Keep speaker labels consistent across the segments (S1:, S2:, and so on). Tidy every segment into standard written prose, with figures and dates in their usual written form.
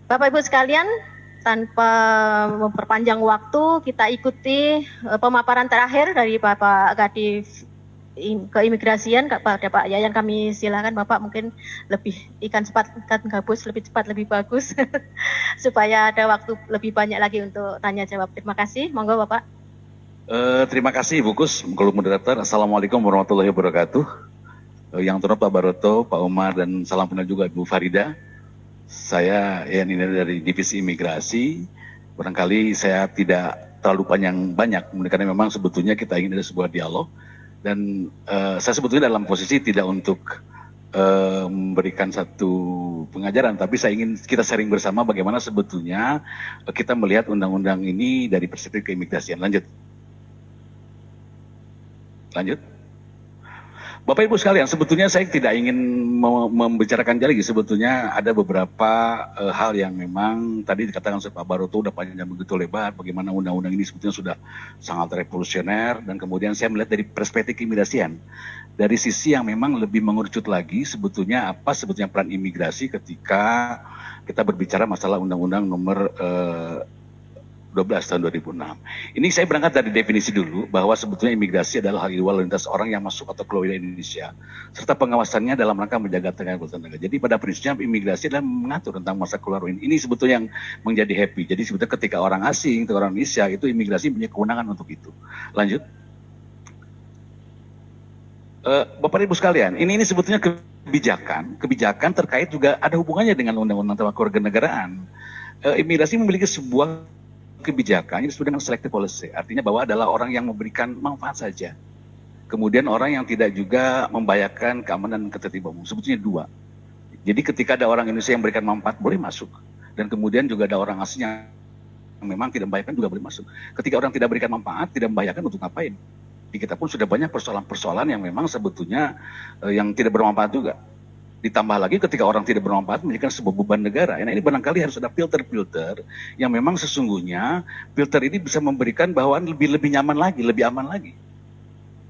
S1: Bapak Ibu sekalian, tanpa memperpanjang waktu, kita ikuti pemaparan terakhir dari Bapak Kadif Keimigrasian kepada Pak Yayan. Kami silakan Bapak, mungkin lebih ikan gabus lebih cepat lebih bagus supaya ada waktu lebih banyak lagi untuk tanya jawab. Terima kasih, monggo Bapak.
S2: Terima kasih Ibu Kus, Kalau Moderator. Assalamualaikum warahmatullahi wabarakatuh. Yang terhormat Pak Baroto, Pak Umar, dan salam kenal juga Ibu Farida. Saya Yayan Iner dari Divisi Imigrasi. Barangkali saya tidak terlalu banyak, karena memang sebetulnya kita ingin ada sebuah dialog. Dan saya sebetulnya dalam posisi tidak untuk memberikan satu pengajaran, tapi saya ingin kita sharing bersama bagaimana sebetulnya kita melihat undang-undang ini dari perspektif keimigrasian. Lanjut. Bapak Ibu sekalian, sebetulnya saya tidak ingin membicarakan lagi. Sebetulnya ada beberapa hal yang memang tadi dikatakan oleh Pak Baroto udah panjang begitu lebar. Bagaimana undang-undang ini sebetulnya sudah sangat revolusioner, dan kemudian saya melihat dari perspektif keimigrasian, dari sisi yang memang lebih mengerucut lagi sebetulnya apa sebetulnya peran imigrasi ketika kita berbicara masalah Undang-Undang nomor 12 tahun 2006. Ini saya berangkat dari definisi dulu bahwa sebetulnya imigrasi adalah hal lalu lintas orang yang masuk atau keluar dari Indonesia, serta pengawasannya dalam rangka menjaga tenaga kerja. Jadi pada prinsipnya imigrasi adalah mengatur tentang masa keluar ini. Ini sebetulnya yang menjadi happy. Jadi sebetulnya ketika orang asing, orang Indonesia itu imigrasi punya kewenangan untuk itu. Lanjut. Bapak Ibu sekalian, ini sebetulnya kebijakan terkait juga ada hubungannya dengan undang-undang tentang kewarganegaraan. Imigrasi memiliki sebuah kebijakan yang disebut dengan selective policy, artinya bahwa adalah orang yang memberikan manfaat saja, kemudian orang yang tidak juga membahayakan keamanan dan ketertiban umum. Sebetulnya dua. Jadi ketika ada orang Indonesia yang memberikan manfaat boleh masuk, dan kemudian juga ada orang asing yang memang tidak membahayakan juga boleh masuk. Ketika orang tidak berikan manfaat, tidak membahayakan, untuk ngapain? Di kita pun sudah banyak persoalan-persoalan yang memang sebetulnya yang tidak bermanfaat juga. Ditambah lagi ketika orang tidak bermanfaat menjadikan sebuah beban negara. Nah, ini barangkali harus ada filter-filter yang memang sesungguhnya filter ini bisa memberikan bawaan lebih nyaman lagi, lebih aman lagi.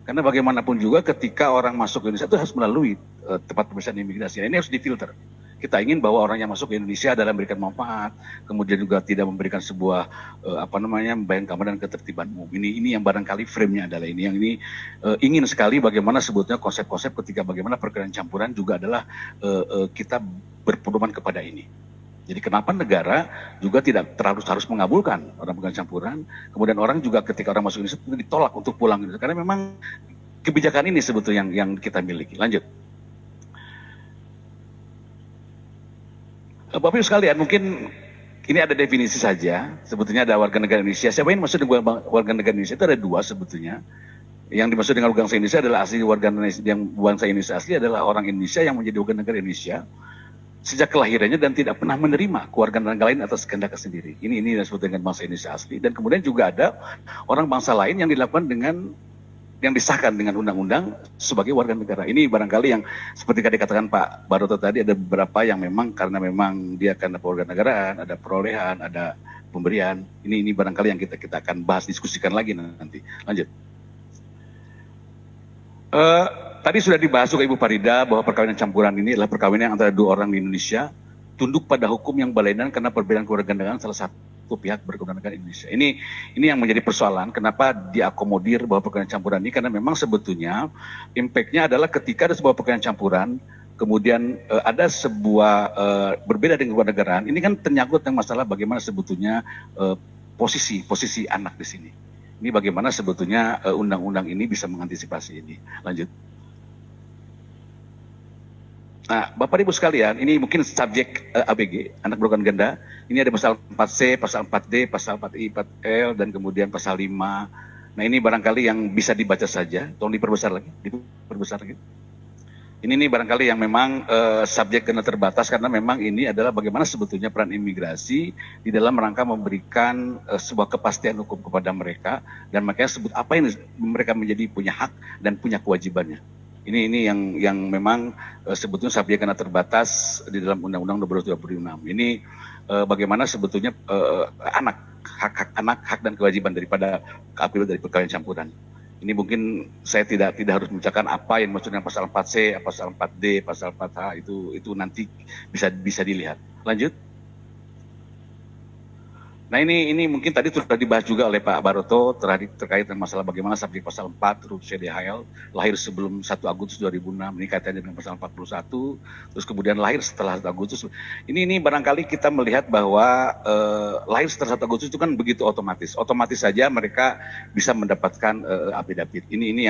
S2: Karena bagaimanapun juga ketika orang masuk ke Indonesia itu harus melalui tempat pemeriksaan imigrasi. Nah, ini harus difilter. Kita ingin bahwa orang yang masuk ke Indonesia adalah memberikan manfaat, kemudian juga tidak memberikan sebuah membayang keamanan dan ketertiban umum. Ini yang barangkali frame-nya adalah ini. Yang ini ingin sekali bagaimana sebetulnya konsep-konsep ketika bagaimana perkiraan campuran juga adalah kita berpedoman kepada ini. Jadi kenapa negara juga tidak harus mengabulkan orang perkiraan campuran, kemudian orang juga ketika orang masuk Indonesia ditolak untuk pulang, karena memang kebijakan ini sebetulnya yang kita miliki. Lanjut. Bapak Ibu sekalian, mungkin ini ada definisi saja. Sebetulnya ada warga negara Indonesia. Siapa yang maksud dengan warga negara Indonesia itu ada dua sebetulnya. Yang dimaksud dengan warga negara Indonesia adalah asli warga Indonesia, yang bangsa Indonesia asli adalah orang Indonesia yang menjadi warga negara Indonesia sejak kelahirannya dan tidak pernah menerima kewarganegaraan lain atas kehendak sendiri. Ini yang disebut dengan bangsa Indonesia asli. Dan kemudian juga ada orang bangsa lain yang dilakukan dengan yang disahkan dengan undang-undang sebagai warga negara. Ini barangkali yang seperti tadi dikatakan Pak Baroto tadi, ada beberapa yang memang karena memang dia karena warga negaraan, ada perolehan, ada pemberian. Ini barangkali yang kita akan bahas, diskusikan lagi nanti. Lanjut. Tadi sudah dibahas juga Ibu Farida bahwa perkawinan campuran ini adalah perkawinan antara dua orang di Indonesia tunduk pada hukum yang berlainan karena perbedaan kewarganegaraan salah satu pihak berkewarganegaraan Indonesia. Ini yang menjadi persoalan kenapa diakomodir bahwa perkawinan campuran ini, karena memang sebetulnya impact-nya adalah ketika ada sebuah perkawinan campuran, kemudian ada sebuah berbeda dengan kewarganegaraan, ini kan ternyangkut dengan masalah bagaimana sebetulnya posisi anak di sini. Ini bagaimana sebetulnya undang-undang ini bisa mengantisipasi ini. Lanjut. Nah, Bapak Ibu sekalian, ini mungkin subjek ABG, anak berukuran ganda. Ini ada pasal 4C, pasal 4D, pasal 4I, 4L, dan kemudian pasal 5. Nah, ini barangkali yang bisa dibaca saja. Tolong diperbesar lagi. Ini barangkali yang memang subjek karena terbatas, karena memang ini adalah bagaimana sebetulnya peran imigrasi di dalam rangka memberikan sebuah kepastian hukum kepada mereka, dan makanya sebut apa yang mereka menjadi punya hak dan punya kewajibannya. Ini yang memang sebetulnya subjek karena terbatas di dalam Undang-Undang Nomor 26. Ini bagaimana sebetulnya hak anak, hak dan kewajiban daripada keapilan dari perkawinan campuran. Ini mungkin saya tidak harus membicarakan apa yang maksudnya pasal 4C, pasal 4D, pasal 4H, itu nanti bisa dilihat. Lanjut. Nah ini mungkin tadi sudah dibahas juga oleh Pak Baroto terkait dengan masalah bagaimana subjek pasal 4 huruf C DHL lahir sebelum 1 Agustus 2006, ini kaitannya dengan pasal 41, terus kemudian lahir setelah 1 Agustus. Ini barangkali kita melihat bahwa lahir setelah 1 Agustus itu kan begitu otomatis saja mereka bisa mendapatkan affidavit. Ini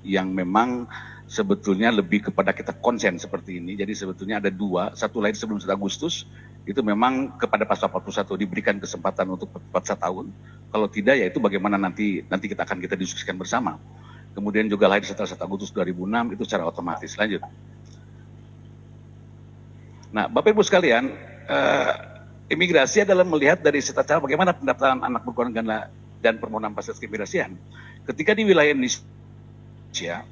S2: yang memang sebetulnya lebih kepada kita konsen seperti ini. Jadi sebetulnya ada dua, satu lahir sebelum 1 Agustus, itu memang kepada pasal 41 diberikan kesempatan untuk 1 tahun. Kalau tidak, ya itu bagaimana nanti kita akan diskusikan bersama. Kemudian juga lahir setelah 1 Agustus 2006 itu secara otomatis. Lanjut. Nah, Bapak Ibu sekalian, imigrasi adalah melihat dari cara bagaimana pendaftaran anak berkeluarga ganda dan permohonan fasilitas keimigrasian. Ketika di wilayah Indonesia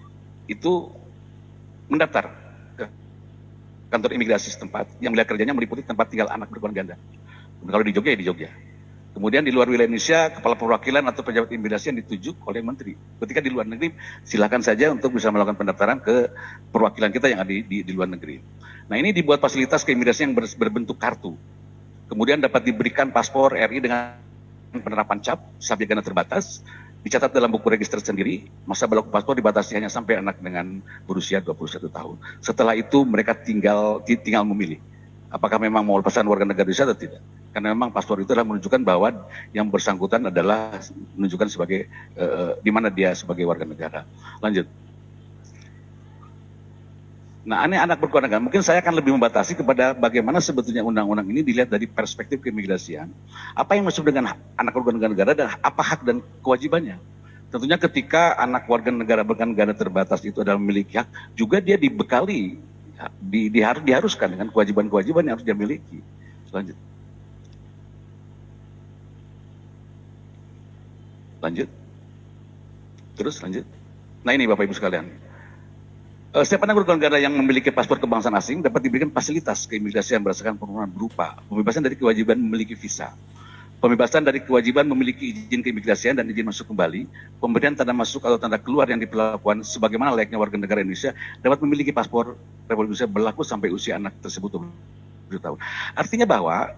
S2: itu mendaftar kantor imigrasi setempat yang wilayah kerjanya meliputi tempat tinggal anak berkeluarga ganda. Kalau di Jogja ya di Jogja. Kemudian di luar wilayah Indonesia, kepala perwakilan atau pejabat imigrasi yang ditunjuk oleh menteri. Ketika di luar negeri, silakan saja untuk bisa melakukan pendaftaran ke perwakilan kita yang ada di luar negeri. Nah ini dibuat fasilitas keimigrasian yang berbentuk kartu. Kemudian dapat diberikan paspor RI dengan penerapan cap, subjek ganda terbatas, dicatat dalam buku register sendiri, masa berlaku paspor dibatasi hanya sampai anak dengan berusia 21 tahun. Setelah itu mereka tinggal memilih apakah memang mau lepasan warga negara Indonesia atau tidak. Karena memang paspor itu adalah menunjukkan bahwa yang bersangkutan adalah menunjukkan sebagai di mana dia sebagai warga negara. Lanjut. Nah, ini anak berkeluarga. Mungkin saya akan lebih membatasi kepada bagaimana sebetulnya undang-undang ini dilihat dari perspektif keimigrasian. Apa yang masuk dengan anak warga negara dan apa hak dan kewajibannya. Tentunya ketika anak warga negara terbatas itu adalah memiliki hak, juga dia dibekali, diharuskan dengan kewajiban-kewajiban yang harus dia miliki. Lanjut. Lanjut. Terus lanjut. Nah ini Bapak Ibu sekalian. Setiap anak warga negara yang memiliki paspor kebangsaan asing dapat diberikan fasilitas keimigrasian berdasarkan permohonan berupa pembebasan dari kewajiban memiliki visa, pembebasan dari kewajiban memiliki izin keimigrasian dan izin masuk kembali, pemberian tanda masuk atau tanda keluar yang diperlakukan sebagaimana layaknya warga negara Indonesia, dapat memiliki paspor Republik Indonesia berlaku sampai usia anak tersebut 20 tahun. Artinya bahwa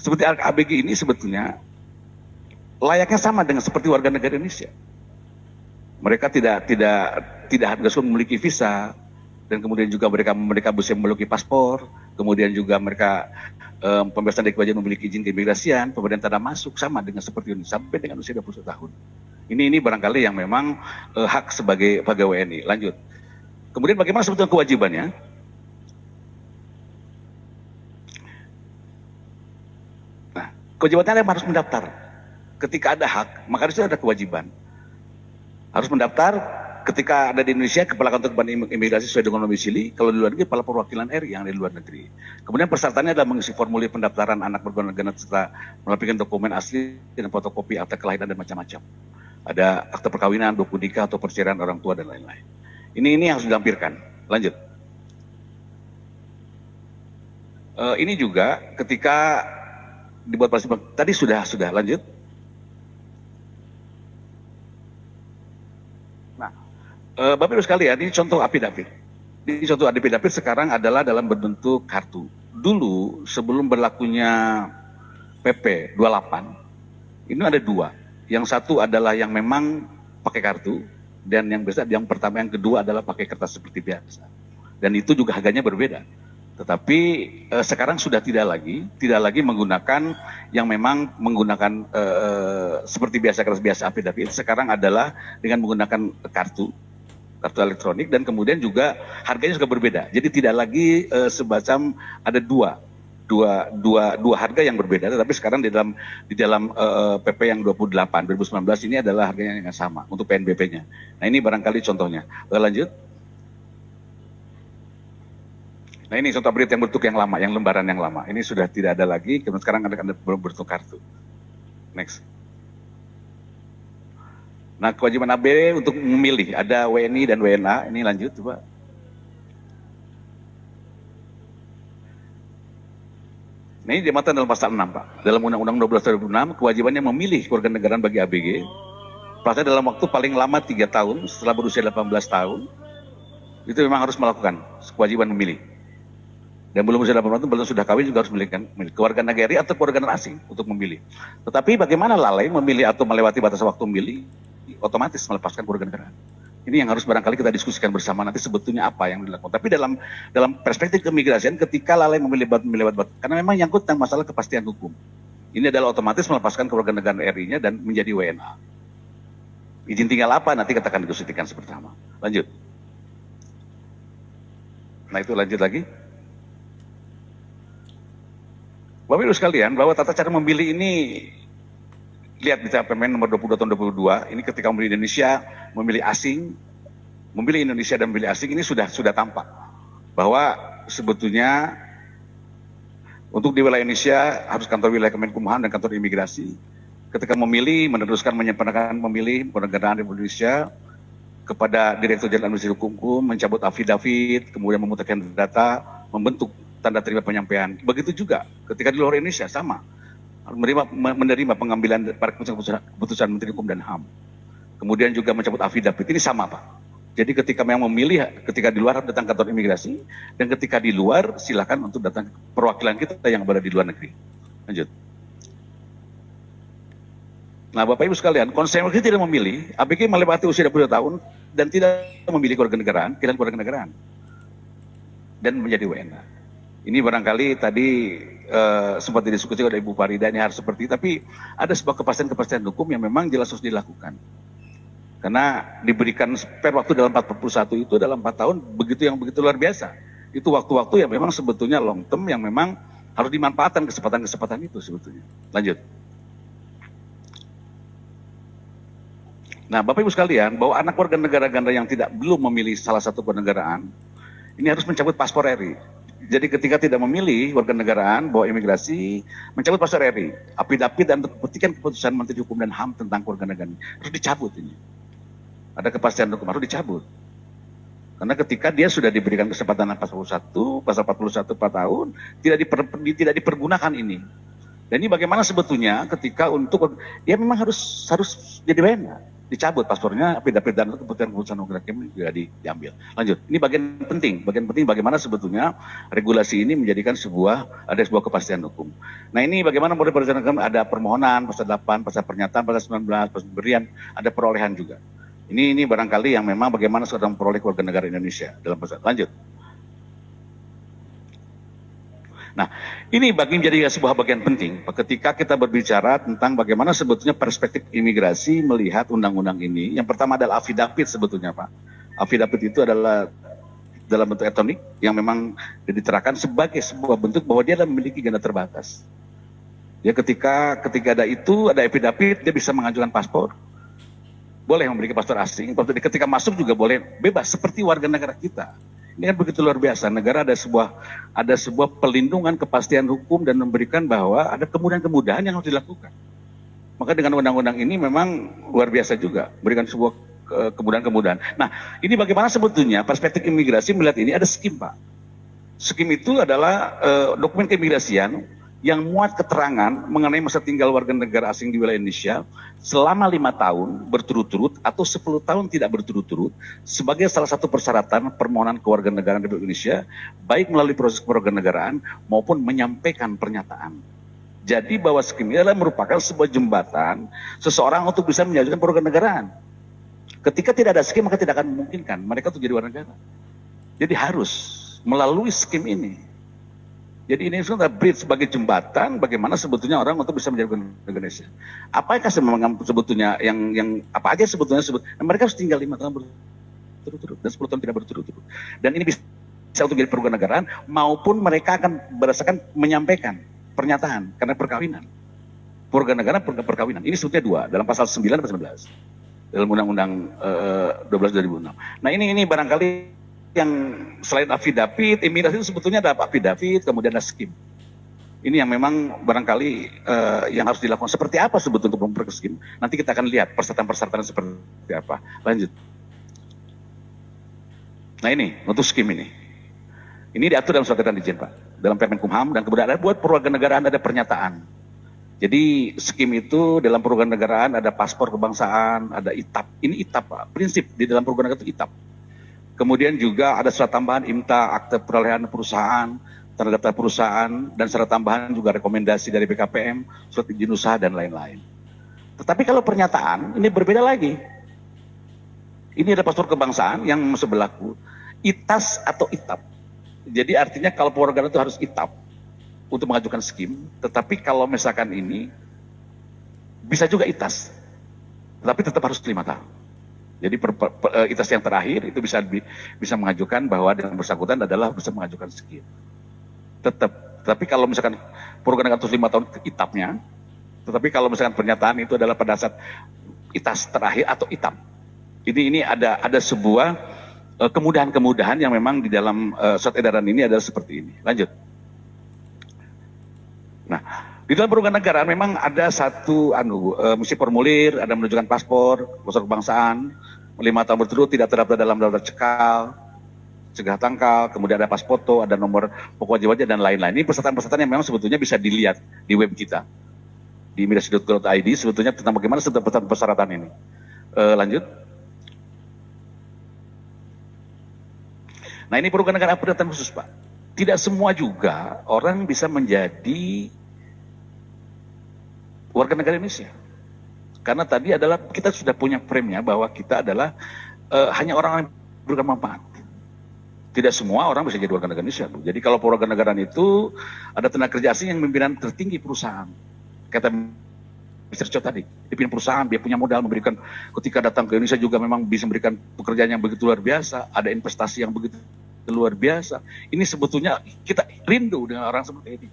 S2: seperti ABG ini sebetulnya layaknya sama dengan seperti warga negara Indonesia. Mereka tidak harus memiliki visa, dan kemudian juga mereka bisa memiliki paspor, kemudian juga mereka pembebasan dari kewajiban memiliki izin keimigrasian, pemberian tanda masuk sama dengan seperti ini sampai dengan usia 21 tahun. Ini barangkali yang memang hak sebagai pegawai WNI. Lanjut. Kemudian bagaimana sebetulnya kewajibannya? Nah, kewajibannya adalah harus mendaftar. Ketika ada hak, maka harusnya ada kewajiban. Harus mendaftar ketika ada di Indonesia, kepala kantor imigrasi sesuai dengan domisili. Kalau di luar negeri, kepala perwakilan RI yang ada di luar negeri. Kemudian persyaratannya adalah mengisi formulir pendaftaran anak berkeluarga negara serta melampirkan dokumen asli dan fotokopi akta kelahiran dan macam-macam. Ada akta perkawinan, buku nikah atau perceraian orang tua dan lain-lain. Ini yang harus dilampirkan. Lanjut. Ini juga ketika dibuat tadi sudah lanjut. Bapak Ibu sekalian, ini contoh affidavit. Ini contoh affidavit sekarang adalah dalam bentuk kartu. Dulu sebelum berlakunya PP 28, ini ada dua. Yang satu adalah yang memang pakai kartu, dan yang pertama yang kedua adalah pakai kertas seperti biasa. Dan itu juga harganya berbeda. Tetapi sekarang sudah tidak lagi menggunakan yang memang menggunakan seperti biasa kertas biasa affidavit. Sekarang adalah dengan menggunakan kartu elektronik, dan kemudian juga harganya juga berbeda. Jadi tidak lagi semacam ada dua harga yang berbeda, tetapi sekarang di dalam PP yang 28 2019 ini adalah harganya yang sama untuk PNBP-nya. Nah ini barangkali contohnya. Lanjut. Nah ini contoh berita yang bentuk yang lama, yang lembaran yang lama. Ini sudah tidak ada lagi, kemudian sekarang ada bentuk kartu. Next. Nah, kewajiban AB untuk memilih, ada WNI dan WNA, ini lanjut coba. Nah, ini diamatkan dalam pasal 6, Pak. Dalam Undang-Undang 12 2006, kewajibannya memilih keluarga negaraan bagi ABG, pelaksana dalam waktu paling lama 3 tahun, setelah berusia 18 tahun, itu memang harus melakukan kewajiban memilih. Dan belum usia 18 tahun, belum sudah kawin juga harus memiliki keluarga negara atau keluarga asing untuk memilih. Tetapi bagaimana lalai memilih atau melewati batas waktu memilih, otomatis melepaskan keluarga negaraan. Ini yang harus barangkali kita diskusikan bersama nanti sebetulnya apa yang dilakukan. Tapi dalam perspektif keimigrasian, ketika lalai memilih batas, karena memang nyangkut tentang masalah kepastian hukum. Ini adalah otomatis melepaskan keluarga negara RI-nya dan menjadi WNA. Izin tinggal apa nanti kita akan diskusikan bersama. Lanjut. Nah itu lanjut lagi. Bapak Ibu sekalian, bahwa tata cara memilih ini, lihat di Permen nomor 22 tahun 2022, ini ketika memilih Indonesia, memilih asing, memilih Indonesia dan memilih asing, ini sudah tampak. Bahwa sebetulnya untuk di wilayah Indonesia harus kantor wilayah Kemenkumham dan kantor imigrasi. Ketika memilih, meneruskan menyempurnakan memilih penegaraan Indonesia kepada Direktur Jenderal Administrasi Hukum, mencabut affidavit, kemudian memutihkan data, membentuk tanda terima penyampaian. Begitu juga ketika di luar Indonesia sama, menerima pengambilan para keputusan Menteri Hukum dan HAM. Kemudian juga mencabut affidavit, ini sama Pak. Jadi ketika memang memilih, ketika di luar datang kantor imigrasi, dan ketika di luar silakan untuk datang perwakilan kita yang berada di luar negeri. Lanjut. Nah Bapak Ibu sekalian, konsekuensi tidak memilih, ABG melewati usia 22 tahun dan tidak memilih kewarganegaraan, pilihan kewarganegaraan dan menjadi WNA. Ini barangkali tadi sempat didiskusikan oleh Ibu Farida, ini harus seperti itu, tapi ada sebuah kepastian hukum yang memang jelas harus dilakukan. Karena diberikan spare waktu dalam 41 itu dalam 4 tahun begitu luar biasa. Itu waktu-waktu yang memang sebetulnya long term yang memang harus dimanfaatkan kesempatan itu sebetulnya. Lanjut. Nah, Bapak Ibu sekalian, bahwa anak warga negara ganda yang belum memilih salah satu kenegaraan, ini harus mencabut paspor RI. Jadi ketika tidak memilih warga negaraan, bawa imigrasi, mencabut paspor RI, affidavit dan petikan keputusan Menteri Hukum dan HAM tentang keluarga negaraan harus dicabut ini. Ada kepastian hukum harus dicabut. Karena ketika dia sudah diberikan kesempatan pasal 41 4 tahun, tidak dipergunakan ini. Dan ini bagaimana sebetulnya ketika untuk dia memang harus jadi WNA, dicabut paspornya, affidavit dan keputusan hukum juga diambil. Lanjut. Ini bagian penting bagaimana sebetulnya regulasi ini menjadikan ada sebuah kepastian hukum. Nah, ini bagaimana model perencanaan hukum, ada permohonan pasal 8, pasal pernyataan pasal 19, pasal pemberian, ada perolehan juga. Ini barangkali yang memang bagaimana seorang memperoleh keluarga negara Indonesia dalam pasal. Lanjut. Nah, ini menjadi sebuah bagian penting ketika kita berbicara tentang bagaimana sebetulnya perspektif imigrasi melihat undang-undang ini. Yang pertama adalah affidavit sebetulnya Pak. Affidavit itu adalah dalam bentuk elektronik yang memang diterapkan sebagai sebuah bentuk bahwa dia adalah memiliki ganda terbatas. Ya ketika ada affidavit, dia bisa mengajukan paspor. Boleh memiliki paspor asing, ketika masuk juga boleh bebas seperti warga negara kita. Ini kan begitu luar biasa. Negara ada sebuah pelindungan kepastian hukum dan memberikan bahwa ada kemudahan-kemudahan yang harus dilakukan. Maka dengan undang-undang ini memang luar biasa juga, berikan sebuah kemudahan-kemudahan. Nah, ini bagaimana sebetulnya perspektif imigrasi melihat ini ada skim Pak. Skim itu adalah dokumen keimigrasian yang muat keterangan mengenai masa tinggal warga negara asing di wilayah Indonesia selama 5 tahun berturut-turut atau 10 tahun tidak berturut-turut sebagai salah satu persyaratan permohonan kewarganegaraan Republik Indonesia, baik melalui proses kewarganegaraan maupun menyampaikan pernyataan. Jadi bahwa skim ini adalah merupakan sebuah jembatan seseorang untuk bisa menjalankan kewarganegaraan. Ketika tidak ada skim maka tidak akan memungkinkan mereka untuk jadi warga negara. Jadi harus melalui skim ini. Jadi ini sudah bridge sebagai jembatan bagaimana sebetulnya orang untuk bisa menjadi warga Indonesia. Apakah sebetulnya yang apa aja sebetulnya mereka harus tinggal 5 tahun berturut-turut dan 10 tahun tidak berturut-turut. Dan ini bisa untuk jadi perwarganegaraan maupun mereka akan berdasarkan menyampaikan pernyataan karena perkawinan. Warganegaraan perkawinan. Ini sebetulnya 2 dalam pasal 9 dan pasal 11 dalam Undang-Undang 12 2006. Nah ini barangkali yang selain affidavit, imigrasi itu sebetulnya ada affidavit, kemudian ada skim. Ini yang memang barangkali yang harus dilakukan. Seperti apa sebetulnya untuk memperoleh skim? Nanti kita akan lihat persyaratan-persyaratan seperti apa. Lanjut. Nah ini, untuk skim ini. Ini diatur dalam surat edaran izin Pak. Dalam Permenkumham dan kemudian ada buat perwarganegaraan ada pernyataan. Jadi skim itu dalam perwarganegaraan ada paspor kebangsaan, ada ITAP. Ini ITAP Pak. Prinsip di dalam perwarganegaraan itu ITAP. Kemudian juga ada surat tambahan IMTA, akte perolehan perusahaan, tanda daftar perusahaan, dan secara tambahan juga rekomendasi dari BKPM, surat izin usaha, dan lain-lain. Tetapi kalau pernyataan, ini berbeda lagi. Ini ada paspor kebangsaan yang masih berlaku, ITAS atau ITAP. Jadi artinya kalau perorangan itu harus ITAP untuk mengajukan skim, tetapi kalau misalkan ini, bisa juga ITAS, tetapi tetap harus 5 tahun. Jadi ITAS yang terakhir itu bisa mengajukan bahwa yang bersangkutan adalah bisa mengajukan skim. Tetap. Tapi kalau misalkan perorangan itu 5 tahun ITAP-nya, tetapi kalau misalkan pernyataan itu adalah pada saat ITAS terakhir atau ITAP. Ini ada sebuah kemudahan-kemudahan yang memang di dalam surat edaran ini adalah seperti ini. Lanjut. Nah, di dalam perorangan negara memang ada satu mesti formulir, ada menunjukkan paspor kebangsaan, 5 tahun berturut tidak terdaftar dalam daftar cekal, cegah tangkal, kemudian ada pas foto, ada nomor pokok wajib dan lain-lain. Ini peserta-peserta yang memang sebetulnya bisa dilihat di web kita, di imigrasi.go.id, sebetulnya tentang bagaimana persyaratan ini. Lanjut. Nah, ini perorangan negara persyaratan khusus, Pak. Tidak semua juga orang bisa menjadi warga negara Indonesia. Karena tadi adalah kita sudah punya frame-nya bahwa kita adalah hanya orang yang memberikan manfaat. Tidak semua orang bisa jadi warga negara Indonesia. Jadi kalau warga negara itu ada tenaga kerja asing yang pimpinan tertinggi perusahaan. Kata Mr. Cho tadi, dia punya perusahaan, dia punya modal memberikan, ketika datang ke Indonesia juga memang bisa memberikan pekerjaan yang begitu luar biasa, ada investasi yang begitu luar biasa. Ini sebetulnya kita rindu dengan orang seperti ini.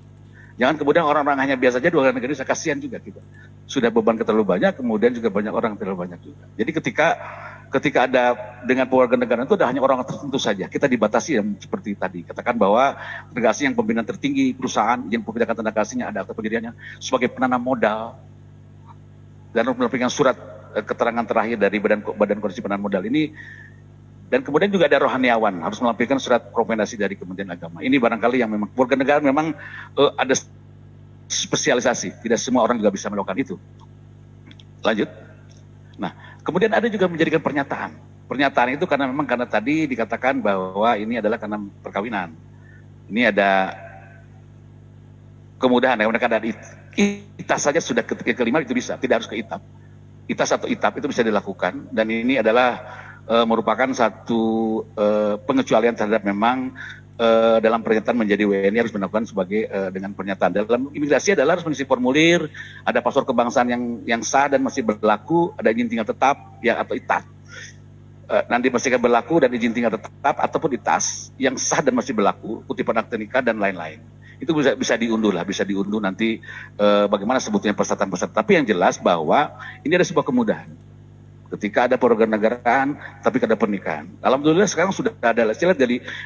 S2: Jangan kemudian orang-orang hanya biasa aja warga negara Indonesia, kasihan juga kita. Sudah beban terlalu banyak, kemudian juga banyak orang terlalu banyak juga. Jadi ketika ada dengan warga negara itu ada hanya orang tertentu saja. Kita dibatasi yang seperti tadi. Katakan bahwa tenaga asing yang pimpinan tertinggi perusahaan, yang pembidakan tenaga asingnya ada akta pendiriannya sebagai penanam modal dan memberikan surat keterangan terakhir dari Badan Koordinasi Penanaman Modal ini. Dan kemudian juga ada rohaniawan, harus melampirkan surat rekomendasi dari Kementerian Agama. Ini barangkali yang memang warga negara memang ada spesialisasi. Tidak semua orang juga bisa melakukan itu. Lanjut. Nah, kemudian ada juga menjadikan pernyataan. Pernyataan itu karena tadi dikatakan bahwa ini adalah karena perkawinan. Ini ada kemudahan. Mereka ada ITAS saja sudah ketika kelima itu bisa, tidak harus ke ITAP. ITAS atau ITAP itu bisa dilakukan. Dan ini adalah merupakan satu pengecualian terhadap memang dalam pernyataan menjadi WNI harus melakukan sebagai dengan pernyataan. Dalam imigrasi adalah harus mengisi formulir, ada paspor kebangsaan yang sah dan masih berlaku, ada izin tinggal tetap ya atau ITAT. Nanti masih akan berlaku dan izin tinggal tetap ataupun ITAS yang sah dan masih berlaku, kutipan akte nikah dan lain-lain. Itu bisa diunduh lah, bisa diunduh nanti bagaimana sebetulnya peserta-peserta. Tapi yang jelas bahwa ini ada sebuah kemudahan. Ketika ada pewarganegaraan, tapi ada pernikahan. Alhamdulillah sekarang sudah ada. Saya lihat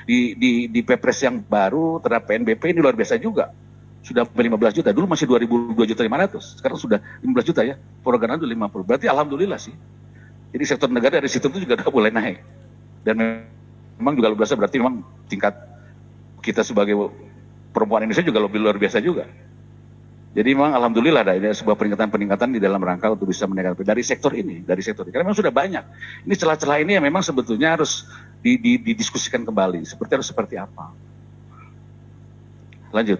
S2: di Pepres yang baru terhadap PNBP ini luar biasa juga. Sudah 15 juta. Dulu masih 2.500. Sekarang sudah 15 juta ya. Pewarganegaraan itu 50. Berarti alhamdulillah sih. Jadi sektor negara dari situ itu juga udah mulai naik. Dan memang juga luar biasa, berarti memang tingkat kita sebagai perempuan Indonesia juga lebih luar biasa juga. Jadi memang alhamdulillah ada sebuah peningkatan di dalam rangka untuk bisa meningkatkan dari sektor ini. Karena memang sudah banyak. Ini celah-celah ini yang memang sebetulnya harus didiskusikan kembali. Harus seperti apa. Lanjut.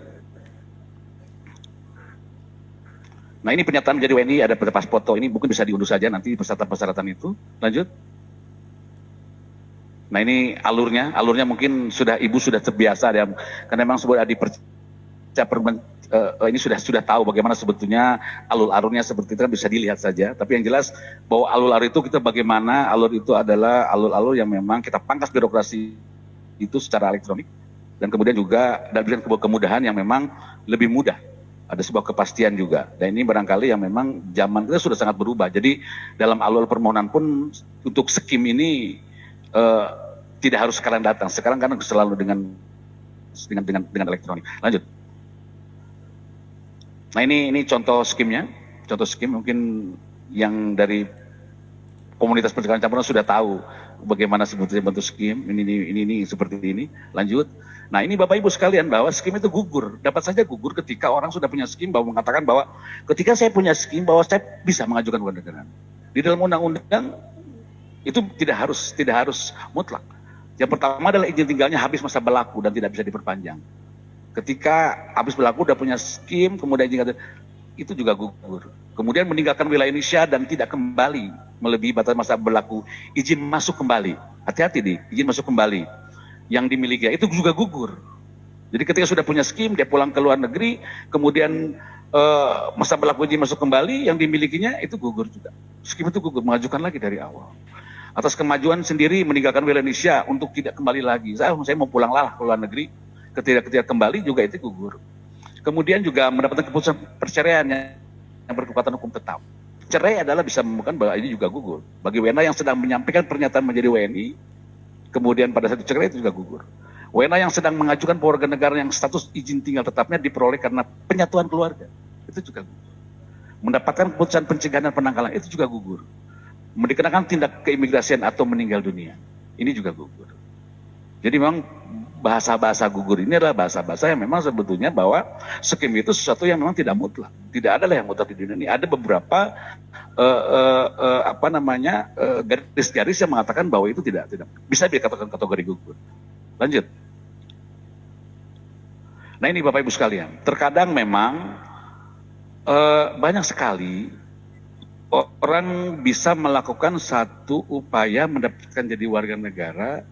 S2: Nah, ini pernyataan menjadi WNI, ada pas foto ini mungkin bisa diunduh saja nanti persyaratan-persyaratan itu. Lanjut. Nah, ini alurnya mungkin Ibu sudah terbiasa karena memang sudah ini sudah tahu bagaimana sebetulnya alur-alurnya seperti itu kan bisa dilihat saja. Tapi yang jelas bahwa alur-alur itu kita bagaimana alur itu adalah alur-alur yang memang kita pangkas birokrasi itu secara elektronik dan kemudian juga dan berikan kemudahan yang memang lebih mudah. Ada sebuah kepastian juga. Dan ini barangkali yang memang zaman kita sudah sangat berubah. Jadi dalam alur permohonan pun untuk skim ini tidak harus sekarang datang. Sekarang kan selalu dengan elektronik. Lanjut. Nah, ini contoh skimnya. Contoh skim mungkin yang dari komunitas percakapan campuran sudah tahu bagaimana sebetulnya bentuk skim. Ini seperti ini. Lanjut. Nah, ini Bapak Ibu sekalian bahwa skim itu gugur. Dapat saja gugur ketika orang sudah punya skim bahwa mengatakan bahwa ketika saya punya skim bahwa saya bisa mengajukan kewarganegaraan. Di dalam undang-undang itu tidak harus mutlak. Yang pertama adalah izin tinggalnya habis masa berlaku dan tidak bisa diperpanjang. Ketika habis berlaku udah punya skim, kemudian itu juga gugur. Kemudian meninggalkan wilayah Indonesia dan tidak kembali melebihi batas masa berlaku izin masuk kembali. Hati-hati di izin masuk kembali yang dimiliki itu juga gugur. Jadi ketika sudah punya skim, dia pulang ke luar negeri, kemudian masa berlaku izin masuk kembali yang dimilikinya itu gugur juga. Skim itu gugur, mengajukan lagi dari awal. Atas kemajuan sendiri meninggalkan wilayah Indonesia untuk tidak kembali lagi. Saya mau pulang lah ke luar negeri, ketika kembali juga itu gugur. Kemudian juga mendapatkan keputusan perceraian yang berkekuatan hukum tetap. Cerai adalah bisa menemukan bahwa ini juga gugur. Bagi WNA yang sedang menyampaikan pernyataan menjadi WNI, kemudian pada saat cerai itu juga gugur. WNA yang sedang mengajukan warga negara yang status izin tinggal tetapnya diperoleh karena penyatuan keluarga, itu juga gugur. Mendapatkan keputusan pencegahan dan penangkalan, itu juga gugur. Dikenakan tindak keimigrasian atau meninggal dunia, ini juga gugur. Jadi memang bahasa-bahasa gugur ini adalah bahasa-bahasa yang memang sebetulnya bahwa skim itu sesuatu yang memang tidak mutlak. Tidak ada lah yang mutlak di dunia ini. Ada beberapa garis-garis yang mengatakan bahwa itu tidak bisa dikatakan kategori gugur. Lanjut. Nah ini Bapak Ibu sekalian, terkadang memang banyak sekali orang bisa melakukan satu upaya mendapatkan jadi warga negara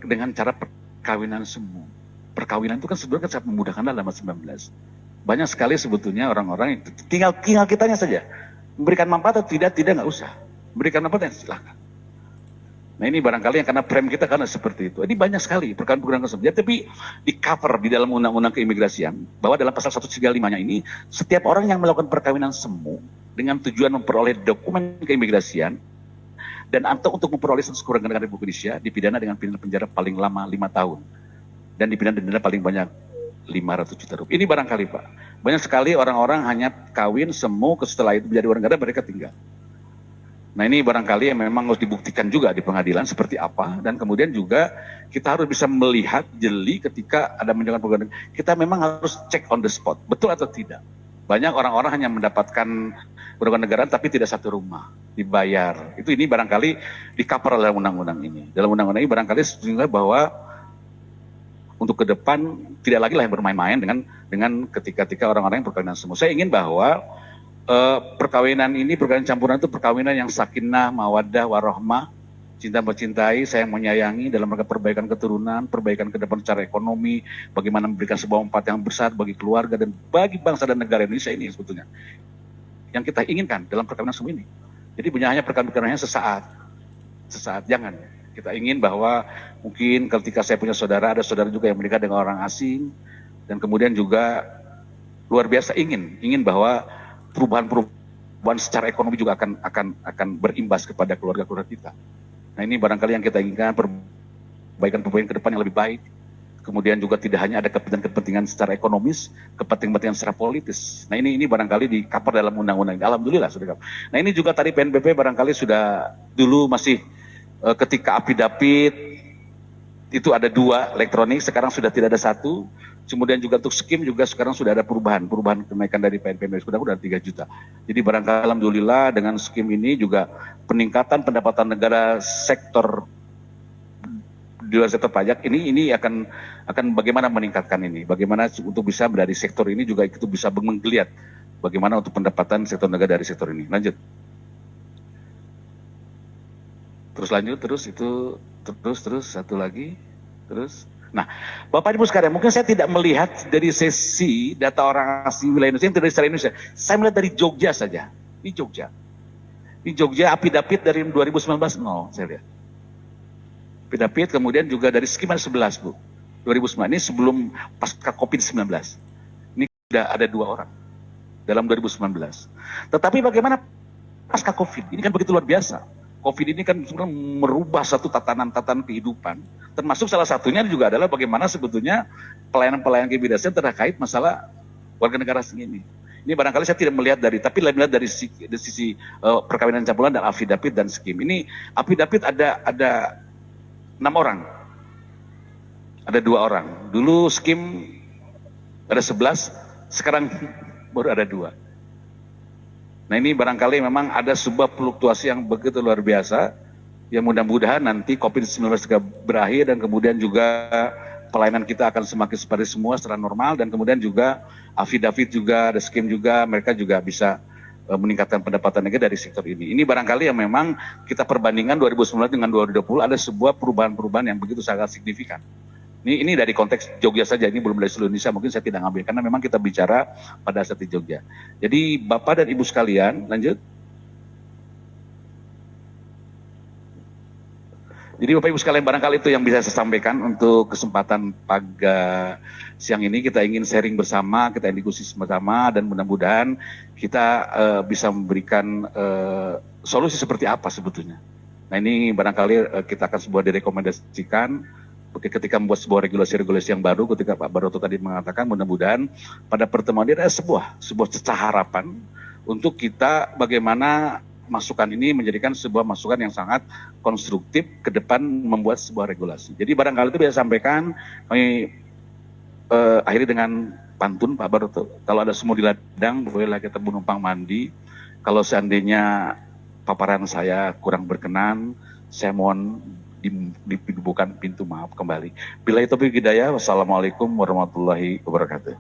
S2: dengan cara perkawinan semu. Perkawinan itu kan sebenarnya sangat memudahkan dalam 19. Banyak sekali sebetulnya orang-orang tinggal kitanya saja. Memberikan manfaat atau tidak nggak usah. Memberikan manfaat silahkan. Nah ini barangkali yang karena frame kita karena seperti itu. Ini banyak sekali perkawinan semu. Tapi di cover di dalam undang-undang keimigrasian bahwa dalam pasal 135-nya ini setiap orang yang melakukan perkawinan semu dengan tujuan memperoleh dokumen keimigrasian dan atau untuk memperoleh status kewarganegaraan Republik Indonesia dipidana dengan pidana penjara paling lama 5 tahun dan dipidana denda paling banyak 500 juta rupiah. Ini barangkali Pak, banyak sekali orang-orang hanya kawin semu, setelah itu menjadi warga negara mereka tinggal. Nah ini barangkali yang memang harus dibuktikan juga di pengadilan seperti apa, dan kemudian juga kita harus bisa melihat jeli ketika ada menjalankan program. Kita memang harus cek on the spot, betul atau tidak. Banyak orang-orang hanya mendapatkan warganegaraan tapi tidak satu rumah dibayar. Itu ini barangkali di cover dalam undang-undang ini. Dalam undang-undang ini barangkali sejujurnya bahwa untuk ke depan tidak lagi lah yang bermain-main dengan ketika orang-orang yang perkawinan semua. Saya ingin bahwa perkawinan campuran itu perkawinan yang sakinah, mawaddah, warohmah, cinta mencintai, sayang menyayangi dalam rangka perbaikan keturunan, perbaikan ke depan secara ekonomi, bagaimana memberikan sebuah manfaat yang besar bagi keluarga dan bagi bangsa dan negara Indonesia ini sebetulnya yang kita inginkan dalam perkawinan semua ini. Jadi bukan hanya perkawinan sesaat, jangan. Kita ingin bahwa mungkin ketika saya punya saudara, ada saudara juga yang menikah dengan orang asing, dan kemudian juga luar biasa ingin bahwa perubahan secara ekonomi juga akan berimbas kepada keluarga-keluarga kita. Nah ini barangkali yang kita inginkan, perbaikan ke depan yang lebih baik. Kemudian juga tidak hanya ada kepentingan secara ekonomis, kepentingan secara politis. Nah ini barangkali di cover dalam undang-undang ini. Alhamdulillah sudah cover. Nah ini juga tadi PNBP barangkali sudah dulu masih ketika apidapit itu ada 2 elektronik, sekarang sudah tidak ada 1. Kemudian juga untuk skim juga sekarang sudah ada perubahan kenaikan dari PNBP sudah 3 juta. Jadi barangkali alhamdulillah dengan skim ini juga peningkatan pendapatan negara sektor di luar sektor pajak ini akan bagaimana meningkatkan ini, bagaimana untuk bisa dari sektor ini juga itu bisa menggeliat bagaimana untuk pendapatan sektor negara dari sektor ini. Lanjut. Terus satu lagi. Nah, Bapak Ibu sekalian, mungkin saya tidak melihat dari sesi data orang asing wilayah Indonesia yang tidak secara Indonesia. Saya melihat dari Jogja saja. Di Jogja apidapit dari 2019 nol, saya lihat. Apidapit kemudian juga dari skim 11 Bu. 2009 ini sebelum pasca Covid-19. Ini sudah ada 2 orang dalam 2019. Tetapi bagaimana pasca Covid? Ini kan begitu luar biasa. Covid ini kan sebenarnya merubah satu tatanan kehidupan. Termasuk salah satunya juga adalah bagaimana sebetulnya pelayanan keimigrasian terkait masalah warga negara asing ini. Ini barangkali saya tidak melihat tapi melihat dari sisi perkawinan campuran dan afidapit dan skim. Ini afidapit ada 6 orang. Ada 2 orang. Dulu skim ada 11, sekarang baru ada 2. Nah ini barangkali memang ada sebuah fluktuasi yang begitu luar biasa, yang mudah-mudahan nanti COVID-19 juga berakhir dan kemudian juga pelayanan kita akan semakin seperti semua secara normal, dan kemudian juga affidavit juga, ada skim juga, mereka juga bisa meningkatkan pendapatan negara dari sektor ini. Ini barangkali yang memang kita perbandingkan 2019 dengan 2020 ada sebuah perubahan-perubahan yang begitu sangat signifikan. Ini dari konteks Jogja saja, ini belum dari seluruh Indonesia, mungkin saya tidak ngambil karena memang kita bicara pada saat di Jogja. Jadi Bapak dan Ibu sekalian, lanjut. Jadi Bapak Ibu sekalian, barangkali itu yang bisa saya sampaikan untuk kesempatan pagi siang ini. Kita ingin sharing bersama, kita ingin diskusi bersama, dan mudah-mudahan kita bisa memberikan solusi seperti apa sebetulnya. Nah ini barangkali kita akan sebuah direkomendasikan ketika membuat sebuah regulasi-regulasi yang baru, ketika Pak Baroto tadi mengatakan mudah-mudahan pada pertemuan ini ada sebuah cecah harapan untuk kita bagaimana masukan ini menjadikan sebuah masukan yang sangat konstruktif ke depan membuat sebuah regulasi. Jadi barangkali itu bisa sampaikan, kami akhiri dengan pantun Pak Baroto. Kalau ada semua di ladang, bolehlah kita menumpang mandi. Kalau seandainya paparan saya kurang berkenan, saya mohon dibukakan pintu maaf kembali. Billahi taufiq hidayah. Wassalamualaikum warahmatullahi wabarakatuh.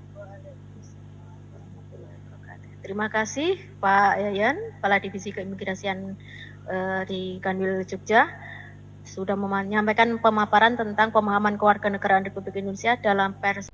S1: Terima kasih Pak Yayan, Kepala Divisi Keimigrasian di Kanwil Jogja, sudah menyampaikan pemaparan tentang pemahaman kewarganegaraan Republik Indonesia dalam pers